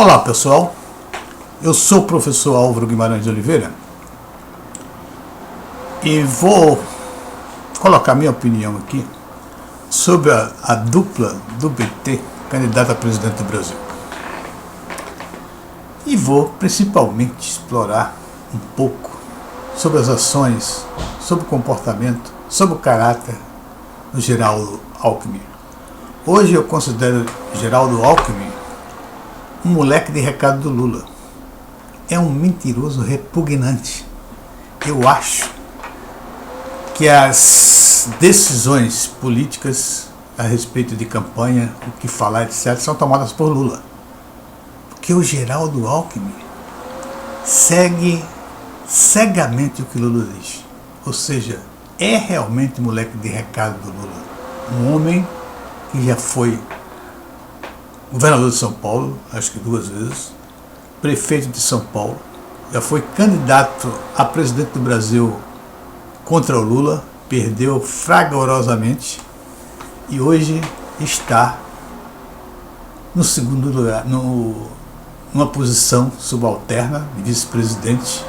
Olá pessoal, eu sou o professor Álvaro Guimarães de Oliveira e vou colocar minha opinião aqui sobre a dupla do PT candidata a presidente do Brasil. E vou principalmente explorar um pouco sobre as ações, sobre o comportamento, sobre o caráter do Geraldo Alckmin. Hoje eu considero Geraldo Alckmin um moleque de recado do Lula. É um mentiroso repugnante. Eu acho que as decisões políticas a respeito de campanha, o que falar, etc., são tomadas por Lula. Porque o Geraldo Alckmin segue cegamente o que Lula diz. Ou seja, é realmente moleque de recado do Lula. Um homem que já foi governador de São Paulo, acho que 2 vezes, prefeito de São Paulo, já foi candidato a presidente do Brasil contra o Lula, perdeu fragorosamente e hoje está no segundo lugar, numa posição subalterna de vice-presidente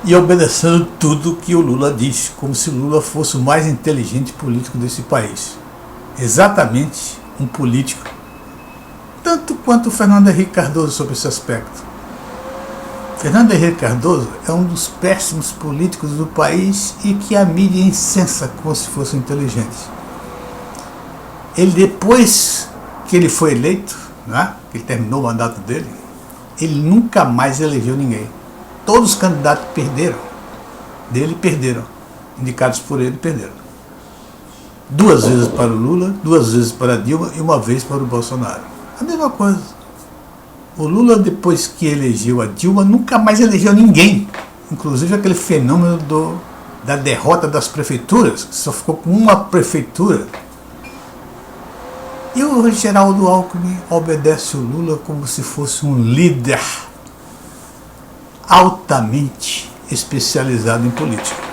e obedecendo tudo que o Lula diz, como se o Lula fosse o mais inteligente político desse país. Exatamente um político, tanto quanto o Fernando Henrique Cardoso sobre esse aspecto. Fernando Henrique Cardoso é um dos péssimos políticos do país e que a mídia incensa como se fosse inteligente. Ele, depois que ele foi eleito, né, que ele terminou o mandato dele, ele nunca mais elegeu ninguém. Todos os candidatos perderam. Indicados por ele, perderam. 2 vezes para o Lula, 2 vezes para a Dilma e 1 vez para o Bolsonaro. A mesma coisa. O Lula, depois que elegeu a Dilma, nunca mais elegeu ninguém. Inclusive aquele fenômeno da derrota das prefeituras, que só ficou com uma prefeitura. E o Geraldo Alckmin obedece o Lula como se fosse um líder altamente especializado em política.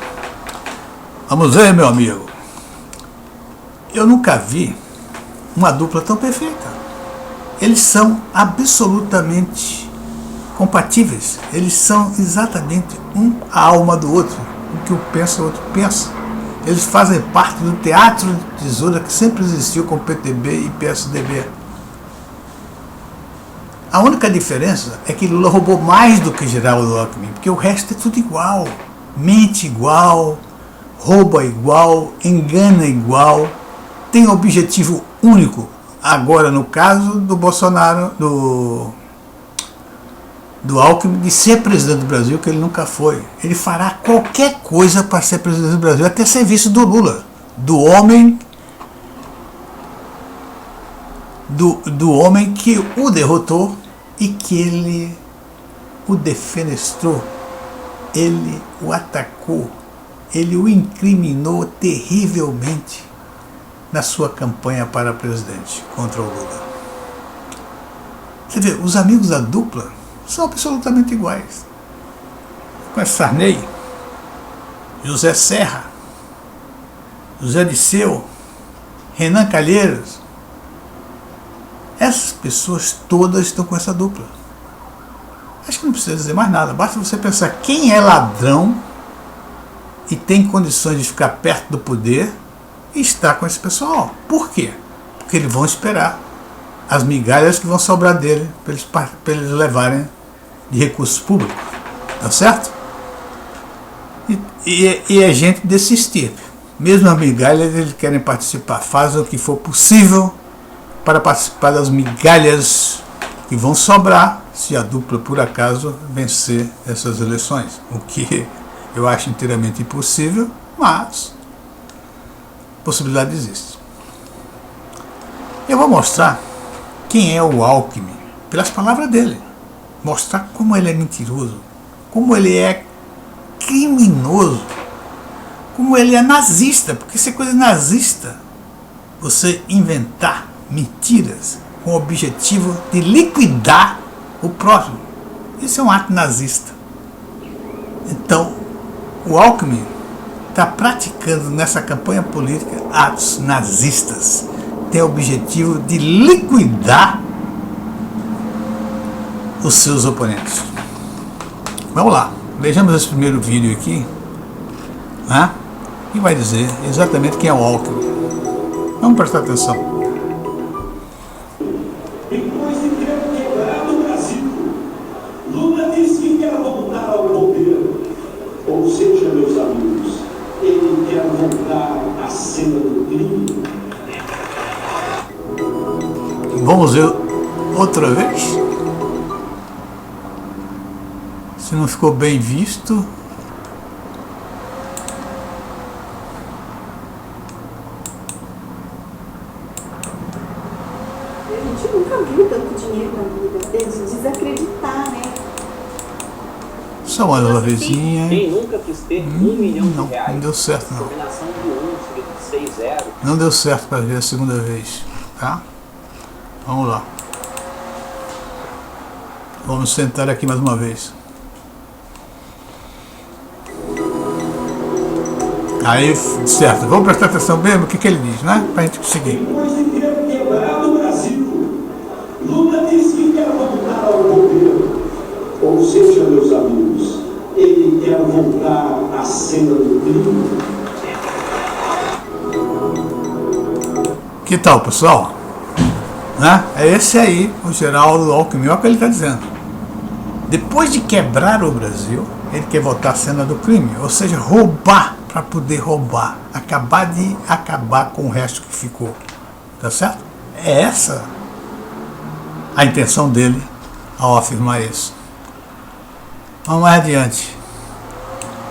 Vamos ver, meu amigo. Eu nunca vi uma dupla tão perfeita. Eles são absolutamente compatíveis. Eles são exatamente a alma do outro. O que um pensa, o outro pensa. Eles fazem parte do teatro de tesoura que sempre existiu com PTB e PSDB. A única diferença é que Lula roubou mais do que Geraldo Alckmin, porque o resto é tudo igual. Mente igual, rouba igual, engana igual, tem objetivo único. Agora, no caso do Bolsonaro, do Alckmin, de ser presidente do Brasil, que ele nunca foi. Ele fará qualquer coisa para ser presidente do Brasil, até serviço do Lula, do homem que o derrotou e que ele o defenestrou, ele o atacou, ele o incriminou terrivelmente na sua campanha para presidente contra o Lula. Você vê, os amigos da dupla são absolutamente iguais. Com Sarney, José Serra, José Disseu, Renan Calheiros, essas pessoas todas estão com essa dupla. Acho que não precisa dizer mais nada, basta você pensar quem é ladrão e tem condições de ficar perto do poder e está com esse pessoal. Por quê? Porque eles vão esperar as migalhas que vão sobrar dele para eles levarem de recursos públicos. Tá certo? E é gente desse estirpe. Mesmo as migalhas eles querem participar. Fazem o que for possível para participar das migalhas que vão sobrar se a dupla por acaso vencer essas eleições. O que eu acho inteiramente impossível, mas possibilidade existe. Eu vou mostrar quem é o Alckmin pelas palavras dele. Mostrar como ele é mentiroso, como ele é criminoso, como ele é nazista, porque isso é coisa nazista. Você inventar mentiras com o objetivo de liquidar o próximo. Isso é um ato nazista. Então, o Alckmin está praticando nessa campanha política atos nazistas. Tem o objetivo de liquidar os seus oponentes. Vamos lá, vejamos esse primeiro vídeo aqui, né? E vai dizer exatamente quem é o Alckmin. Vamos prestar atenção. Depois de ter quebrado o Brasil, Lula disse que quer voltar ao poder. Ou seja, meus amigos, ele quer voltar à cena do crime. Vamos ver outra vez. Se não ficou bem visto. A gente nunca viu tanto dinheiro na vida. Eles desacreditar, né? Só mais uma vezinha. Quem nunca quis ter R$1 milhão Não deu certo não. Combinação de 1 seguido de 6, 0. Não deu certo para ver a segunda vez, tá? Vamos lá. Vamos sentar aqui mais uma vez. Aí, certo. Vamos prestar atenção mesmo o que ele diz, né? Pra gente conseguir. Depois de ter quebrado o Brasil, Lula disse que quer voltar ao poder. Ou seja, meus amigos, ele quer voltar à cena do crime. Que tal, pessoal? Né? É esse aí, o Geraldo Alckmin, olha o que ele está dizendo. Depois de quebrar o Brasil, ele quer voltar à cena do crime, ou seja, roubar para poder roubar, acabar com o resto que ficou, tá certo? É essa a intenção dele ao afirmar isso. Vamos mais adiante.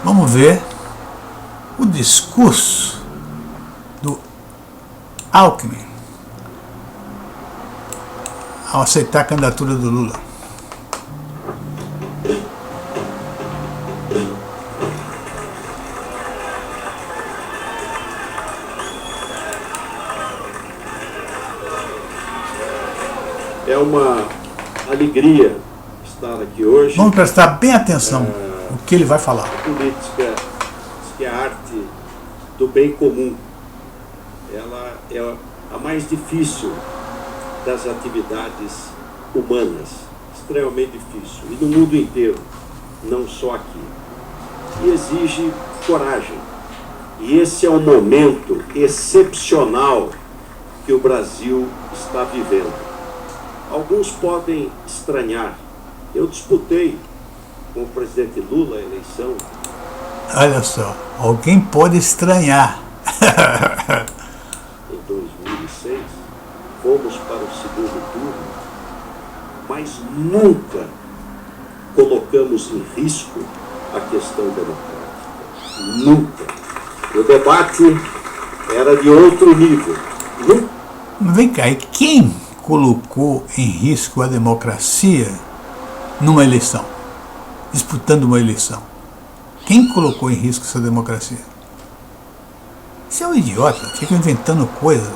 Vamos ver o discurso do Alckmin ao aceitar a candidatura do Lula. É uma alegria estar aqui hoje. Vamos prestar bem atenção no que ele vai falar. A política diz que é a arte do bem comum. Ela é a mais difícil das atividades humanas, extremamente difícil, e no mundo inteiro, não só aqui. E exige coragem. E esse é um momento excepcional que o Brasil está vivendo. Alguns podem estranhar. Eu disputei com o presidente Lula a eleição. Olha só, alguém pode estranhar. Em 2006, fomos para o segundo turno, mas nunca colocamos em risco a questão democrática. Nunca. O debate era de outro nível. Vem cá, e quem colocou em risco a democracia numa eleição, disputando uma eleição? Quem colocou em risco essa democracia? Você é um idiota, fica inventando coisa.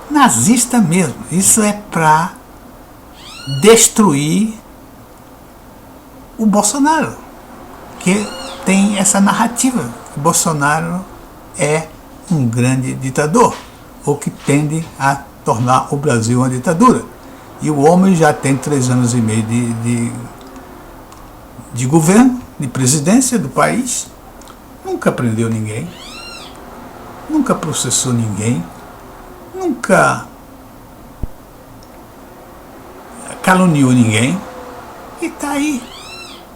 Nazista mesmo. Isso é para destruir o Bolsonaro, que tem essa narrativa que Bolsonaro é um grande ditador, ou que tende a tornar o Brasil uma ditadura. E o homem já tem 3 anos e meio de governo, de presidência do país, nunca prendeu ninguém, nunca processou ninguém, nunca caluniou ninguém, e está aí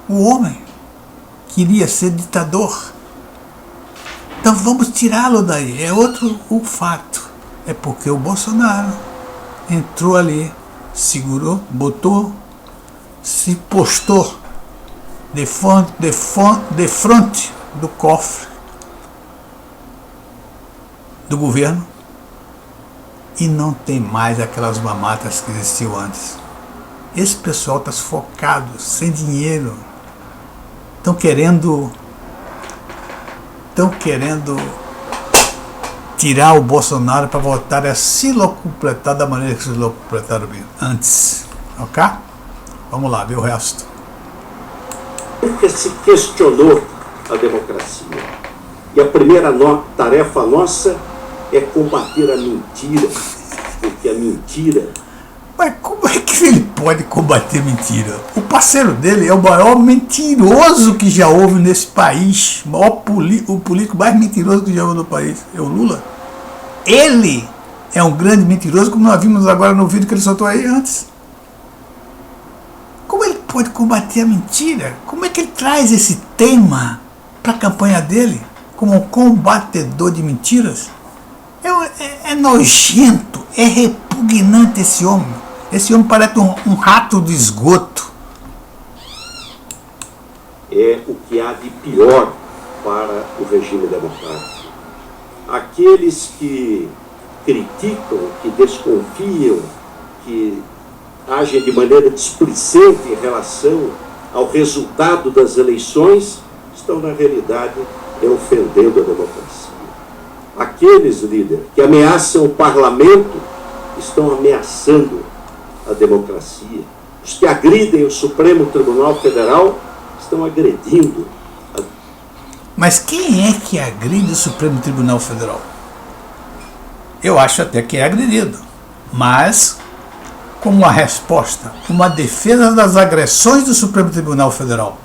o homem queria ser ditador. Então vamos tirá-lo daí. É outro o fato. É porque o Bolsonaro entrou ali, segurou, botou, se postou de frente do cofre do governo e não tem mais aquelas mamatas que existiam antes. Esse pessoal está sufocado, sem dinheiro, estão querendo tirar o Bolsonaro para voltar a se locupletar da maneira que se locupletaram antes. Ok? Vamos lá, ver o resto. Nunca se questionou a democracia. E a primeira tarefa nossa é combater a mentira. Porque a mentira... Mas como é que ele pode combater mentira? O parceiro dele é o maior mentiroso que já houve nesse país. O político mais mentiroso que já houve no país é o Lula. Ele é um grande mentiroso, como nós vimos agora no vídeo que ele soltou aí antes. Como ele pode combater a mentira? Como é que ele traz esse tema para a campanha dele como um combatedor de mentiras? É nojento, é repugnante esse homem. Esse homem parece um rato de esgoto. É o que há de pior para o regime democrático. Aqueles que criticam, que desconfiam, que agem de maneira displicente em relação ao resultado das eleições, estão, na realidade, ofendendo a democracia. Aqueles, líder, que ameaçam o parlamento, estão ameaçando a democracia. Os que agridem o Supremo Tribunal Federal estão agredindo. Mas quem é que agride o Supremo Tribunal Federal? Eu acho até que é agredido. Mas, como uma resposta, uma defesa das agressões do Supremo Tribunal Federal,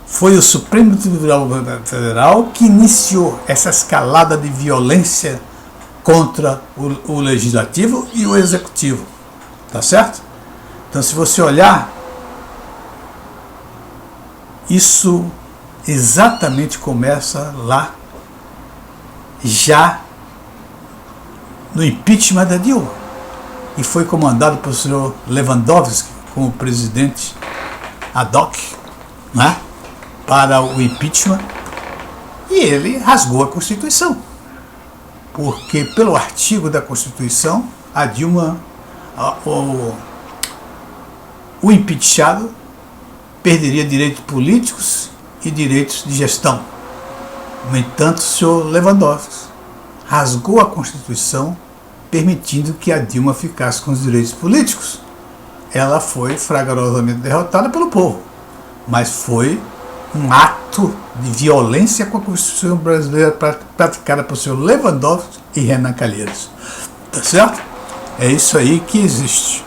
foi o Supremo Tribunal Federal que iniciou essa escalada de violência contra o Legislativo e o Executivo. Tá certo? Então, se você olhar, isso exatamente começa lá, já no impeachment da Dilma, e foi comandado pelo senhor Lewandowski como presidente ad hoc, né, para o impeachment, e ele rasgou a Constituição, porque pelo artigo da Constituição, a Dilma, o impeachado perderia direitos políticos e direitos de gestão. No entanto, o senhor Lewandowski rasgou a Constituição, permitindo que a Dilma ficasse com os direitos políticos. Ela foi fragorosamente derrotada pelo povo, mas foi um ato de violência com a Constituição brasileira praticada por senhor Lewandowski e Renan Calheiros. Tá certo? É isso aí que existe.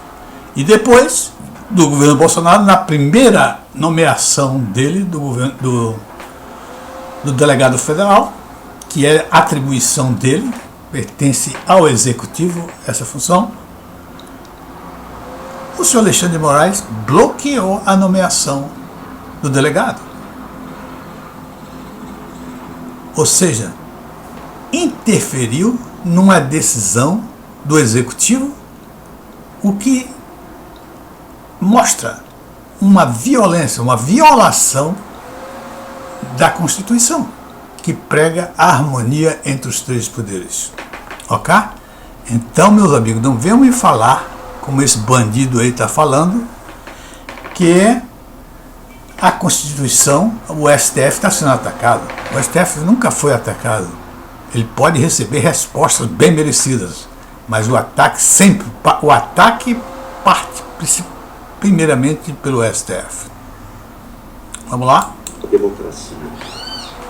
E depois do governo Bolsonaro, na primeira nomeação dele, do delegado federal, que é atribuição dele, pertence ao Executivo, essa função, o senhor Alexandre de Moraes bloqueou a nomeação do delegado. Ou seja, interferiu numa decisão do Executivo, o que mostra uma violência, uma violação da Constituição, que prega a harmonia entre os três poderes. Ok? Então, meus amigos, não venham me falar, como esse bandido aí está falando, que a Constituição, o STF está sendo atacado. O STF nunca foi atacado. Ele pode receber respostas bem merecidas, mas o ataque parte primeiramente pelo STF. Vamos lá? Democracia.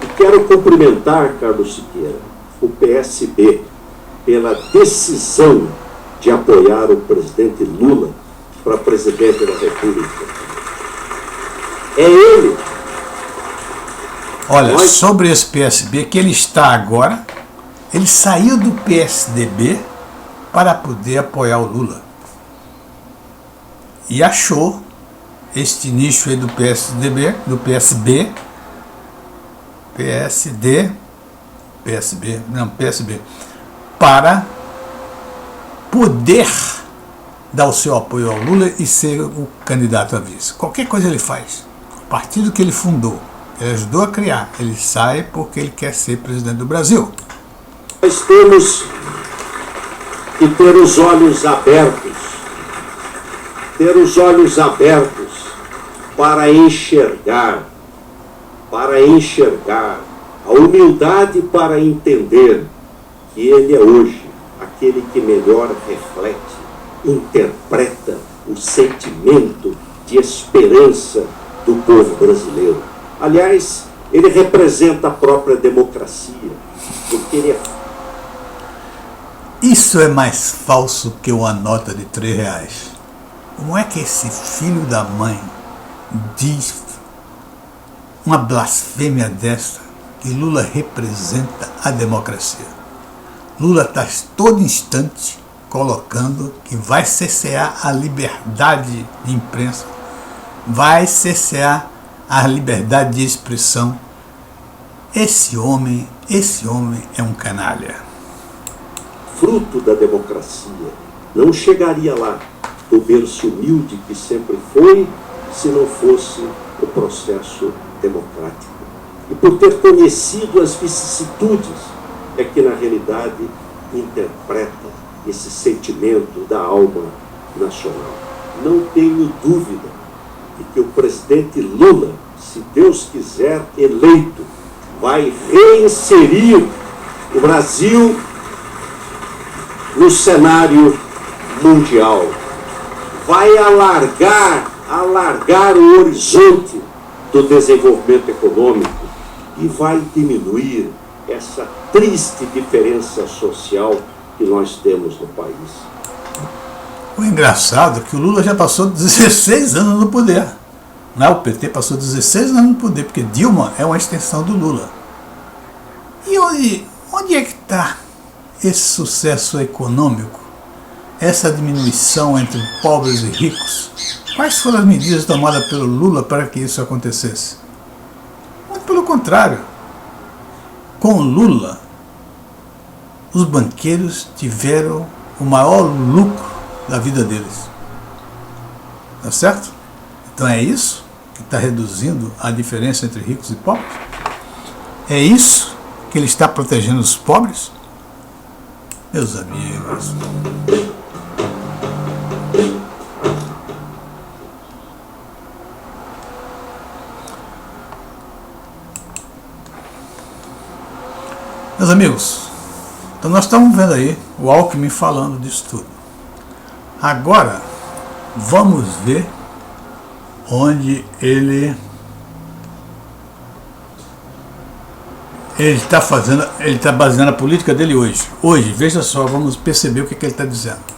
E quero cumprimentar, Carlos Siqueira, o PSB pela decisão de apoiar o presidente Lula para presidente da República. É ele. Olha, sobre esse PSB que ele está agora, ele saiu do PSDB para poder apoiar o Lula. E achou este nicho aí do PSDB, do PSB, para poder dar o seu apoio ao Lula e ser o candidato a vice. Qualquer coisa ele faz. O partido que ele fundou, ele ajudou a criar, ele sai porque ele quer ser presidente do Brasil. Nós temos que ter os olhos abertos, para enxergar, a humildade para entender que ele é hoje aquele que melhor reflete, interpreta o sentimento de esperança do povo brasileiro. Aliás, ele representa a própria democracia, porque ele é... Isso é mais falso que uma nota de R$3. Como é que esse filho da mãe diz uma blasfêmia dessa, que Lula representa a democracia? Lula está todo instante colocando que vai cercear a liberdade de imprensa, vai cercear a liberdade de expressão. Esse homem é um canalha. Fruto da democracia, não chegaria lá do berço humilde que sempre foi, se não fosse o processo democrático. E por ter conhecido as vicissitudes, é que na realidade interpreta esse sentimento da alma nacional. Não tenho dúvida de que o presidente Lula, se Deus quiser eleito, vai reinserir o Brasil no cenário mundial, vai alargar o horizonte do desenvolvimento econômico e vai diminuir essa triste diferença social que nós temos no país. O engraçado é que o Lula já passou 16 anos no poder. Não, o PT passou 16 anos no poder, porque Dilma é uma extensão do Lula. E onde é que está esse sucesso econômico, essa diminuição entre pobres e ricos? Quais foram as medidas tomadas pelo Lula para que isso acontecesse? Muito pelo contrário. Com Lula, os banqueiros tiveram o maior lucro da vida deles. Tá certo? Então é isso que está reduzindo a diferença entre ricos e pobres? É isso que ele está protegendo os pobres? Meus amigos, então nós estamos vendo aí o Alckmin falando disso tudo. Agora, vamos ver onde ele está fazendo, ele está baseando a política dele hoje. Hoje, veja só, vamos perceber o que ele está dizendo.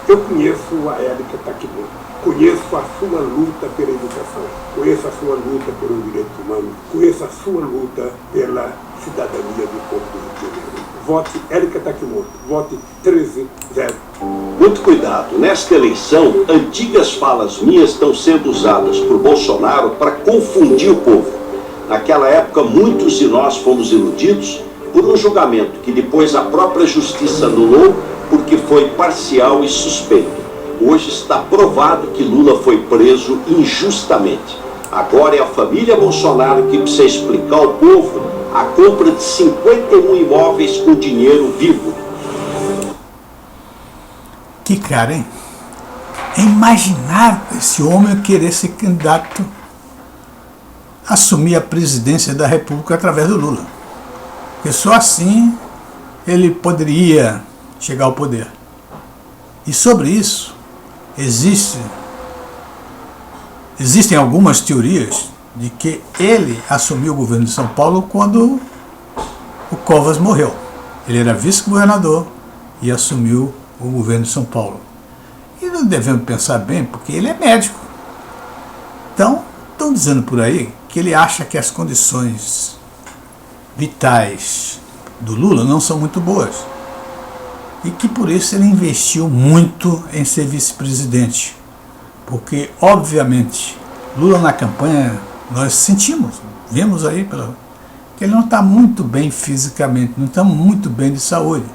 Eu conheço a Érica Tachibou, conheço a sua luta pela educação, conheço a sua luta pelos direitos humanos, conheço a sua luta pela cidadania do povo do Rio de Janeiro. Vote Érica Tachibou, vote 13-0. Muito cuidado, nesta eleição, antigas falas minhas estão sendo usadas por Bolsonaro para confundir o povo. Naquela época, muitos de nós fomos iludidos por um julgamento que depois a própria justiça anulou porque foi parcial e suspeito. Hoje está provado que Lula foi preso injustamente. Agora é a família Bolsonaro que precisa explicar ao povo a compra de 51 imóveis com dinheiro vivo. Que cara, hein? É imaginável esse homem querer ser candidato a assumir a presidência da República através do Lula. Porque só assim ele poderia chegar ao poder. E sobre isso, existem algumas teorias de que ele assumiu o governo de São Paulo quando o Covas morreu. Ele era vice-governador e assumiu o governo de São Paulo. E não devemos pensar bem, porque ele é médico. Então, estão dizendo por aí que ele acha que as condições vitais do Lula não são muito boas. E que por isso ele investiu muito em ser vice-presidente. Porque, obviamente, Lula na campanha, nós sentimos, vemos aí, que ele não está muito bem fisicamente, não está muito bem de saúde.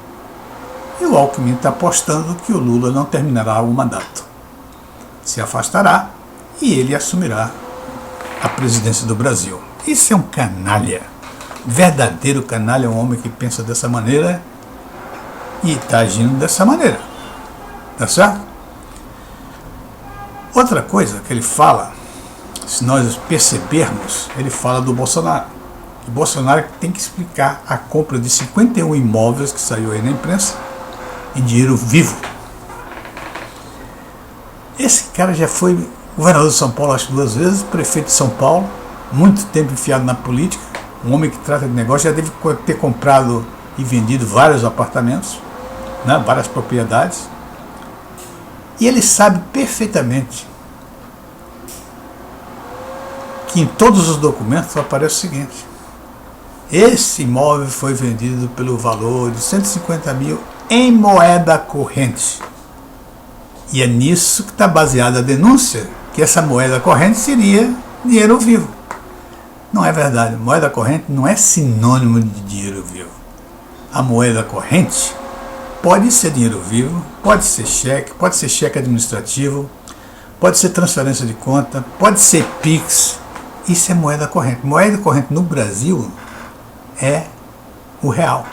E o Alckmin está apostando que o Lula não terminará o mandato. Se afastará e ele assumirá a presidência do Brasil. Isso é um canalha. Verdadeiro canalha, é um homem que pensa dessa maneira e está agindo dessa maneira. Tá certo? Outra coisa que ele fala, se nós percebermos, ele fala do Bolsonaro. O Bolsonaro tem que explicar a compra de 51 imóveis que saiu aí na imprensa em dinheiro vivo. Esse cara já foi governador de São Paulo, acho que 2 vezes, prefeito de São Paulo, muito tempo enfiado na política, um homem que trata de negócio, já deve ter comprado e vendido vários apartamentos, né, várias propriedades, e ele sabe perfeitamente que em todos os documentos aparece o seguinte: esse imóvel foi vendido pelo valor de 150 mil em moeda corrente. E é nisso que está baseada a denúncia, que essa moeda corrente seria dinheiro vivo. Não é verdade. Moeda corrente não é sinônimo de dinheiro vivo. A moeda corrente pode ser dinheiro vivo, pode ser cheque administrativo, pode ser transferência de conta, pode ser Pix. Isso é moeda corrente. Moeda corrente no Brasil é o real.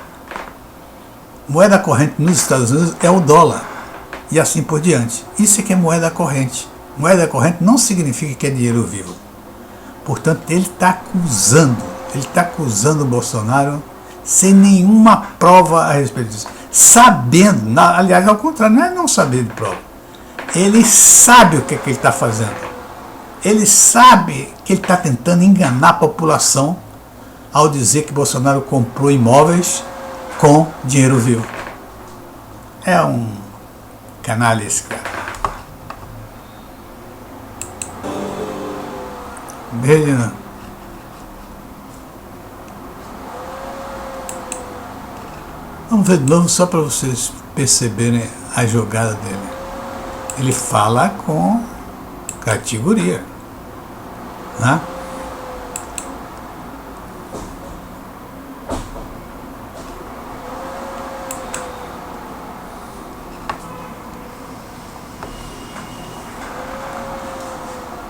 Moeda corrente nos Estados Unidos é o dólar. E assim por diante. Isso é que é moeda corrente. Moeda corrente não significa que é dinheiro vivo. Portanto, ele está acusando o Bolsonaro sem nenhuma prova a respeito disso. Sabendo, aliás, ao contrário, não é não saber de prova. Ele sabe o que ele está fazendo. Ele sabe que ele está tentando enganar a população ao dizer que Bolsonaro comprou imóveis com dinheiro vivo. É um canalha esse cara. Beijo. Vamos ver de novo só para vocês perceberem a jogada dele. Ele fala com categoria, né?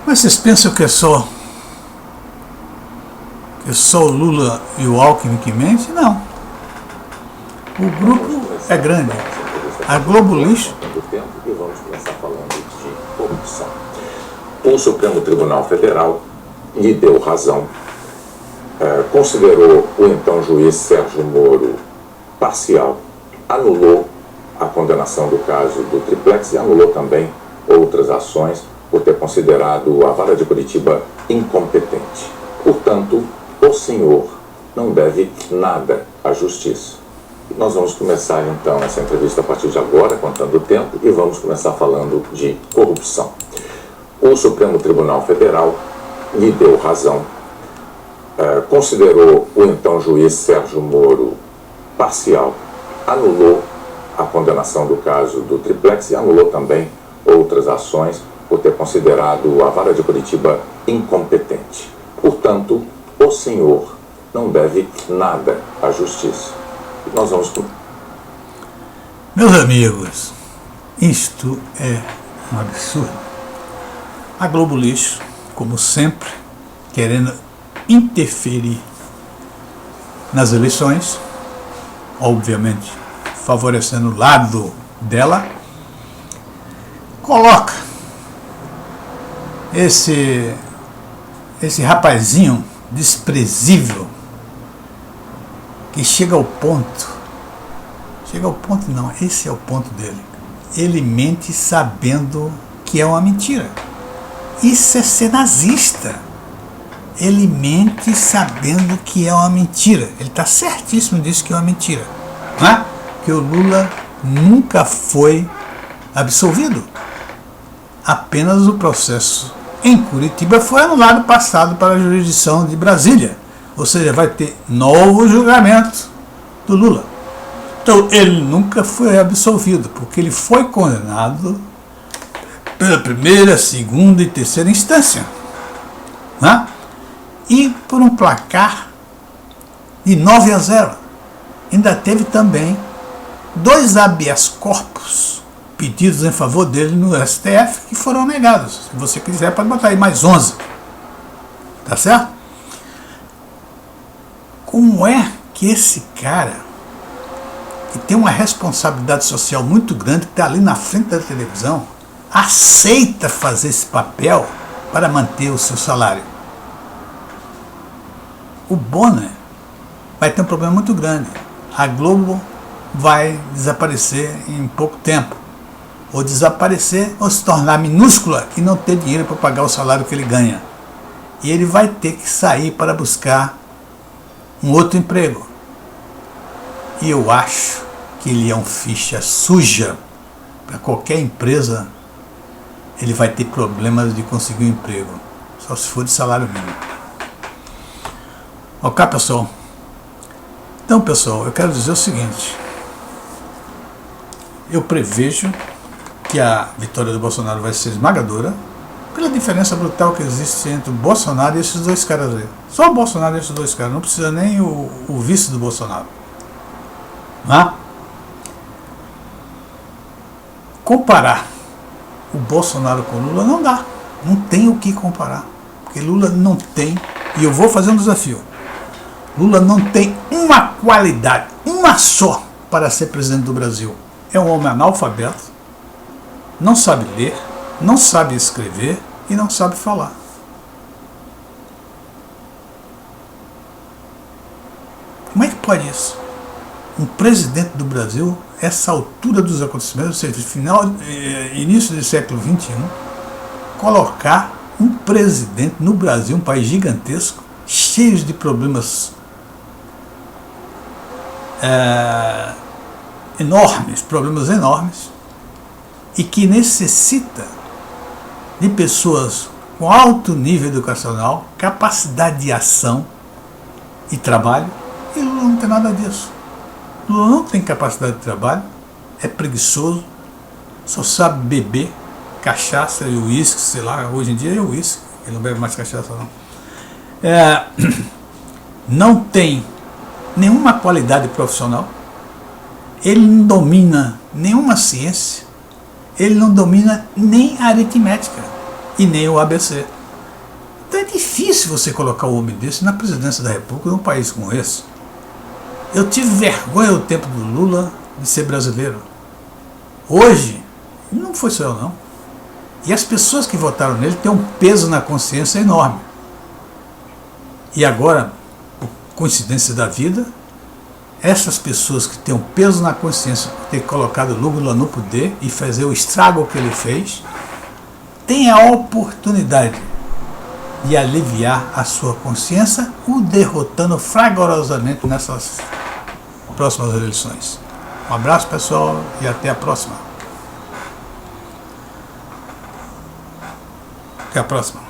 Mas vocês pensam que é só o Lula e o Alckmin que mente? Não. O grupo é grande. A Globo Lixo. E vamos começar falando de corrupção. O Supremo Tribunal Federal lhe deu razão. Considerou o então juiz Sérgio Moro parcial, anulou a condenação do caso do Triplex e anulou também outras ações por ter considerado a Vara de Curitiba incompetente. Portanto, o senhor não deve nada à justiça. Nós vamos começar então essa entrevista a partir de agora, contando o tempo, e vamos começar falando de corrupção. O Supremo Tribunal Federal lhe deu razão, considerou o então juiz Sérgio Moro parcial, anulou a condenação do caso do Triplex e anulou também outras ações por ter considerado a Vara de Curitiba incompetente. Portanto, o senhor não deve nada à justiça. Nós vamos... Meus amigos, isto é um absurdo. A Globo Lixo, como sempre, querendo interferir nas eleições, obviamente favorecendo o lado dela, coloca esse rapazinho desprezível que chega ao ponto não, esse é o ponto dele. Ele mente sabendo que é uma mentira. Isso é ser nazista. Ele mente sabendo que é uma mentira. Ele está certíssimo disso, que é uma mentira, não é? Que o Lula nunca foi absolvido. Apenas o processo em Curitiba foi anulado, passado para a jurisdição de Brasília. Ou seja, vai ter novo julgamento do Lula. Então, ele nunca foi absolvido, porque ele foi condenado pela primeira, segunda e terceira instância, né? E por um placar de 9-0. Ainda teve também 2 habeas corpus pedidos em favor dele no STF que foram negados. Se você quiser, pode botar aí mais 11. Tá certo? Como é que esse cara, que tem uma responsabilidade social muito grande, que está ali na frente da televisão, aceita fazer esse papel para manter o seu salário? O Bonner vai ter um problema muito grande. A Globo vai desaparecer em pouco tempo. Ou desaparecer, ou se tornar minúscula e não ter dinheiro para pagar o salário que ele ganha. E ele vai ter que sair para buscar um outro emprego. E eu acho que ele é um ficha suja. Para qualquer empresa, ele vai ter problemas de conseguir um emprego, só se for de salário mínimo. Ok, pessoal? Então, pessoal, eu quero dizer o seguinte: eu prevejo que a vitória do Bolsonaro vai ser esmagadora, pela diferença brutal que existe entre o Bolsonaro e esses dois caras aí. Só o Bolsonaro e esses dois caras, não precisa nem o vice do Bolsonaro. Né? Comparar o Bolsonaro com o Lula não dá. Não tem o que comparar. Porque Lula não tem, e eu vou fazer um desafio, Lula não tem uma qualidade, uma só, para ser presidente do Brasil. É um homem analfabeto, não sabe ler, não sabe escrever e não sabe falar. Como é que pode isso? Um presidente do Brasil, essa altura dos acontecimentos, ou seja, início do século XXI, colocar um presidente no Brasil, um país gigantesco, cheio de problemas enormes, e que necessita de pessoas com alto nível educacional, capacidade de ação e trabalho, e Lula não tem nada disso. Lula não tem capacidade de trabalho, é preguiçoso, só sabe beber cachaça e uísque, sei lá, hoje em dia é uísque, ele não bebe mais cachaça não. Não tem nenhuma qualidade profissional, ele não domina nenhuma ciência, ele não domina nem a aritmética e nem o ABC. Então é difícil você colocar um homem desse na presidência da República num país como esse. Eu tive vergonha no tempo do Lula de ser brasileiro. Hoje, não foi só eu não. E as pessoas que votaram nele têm um peso na consciência enorme. E agora, por coincidência da vida, essas pessoas que têm um peso na consciência por ter colocado Lula no poder e fazer o estrago que ele fez, têm a oportunidade de aliviar a sua consciência, o derrotando fragorosamente nessas próximas eleições. Um abraço, pessoal, e até a próxima. Até a próxima.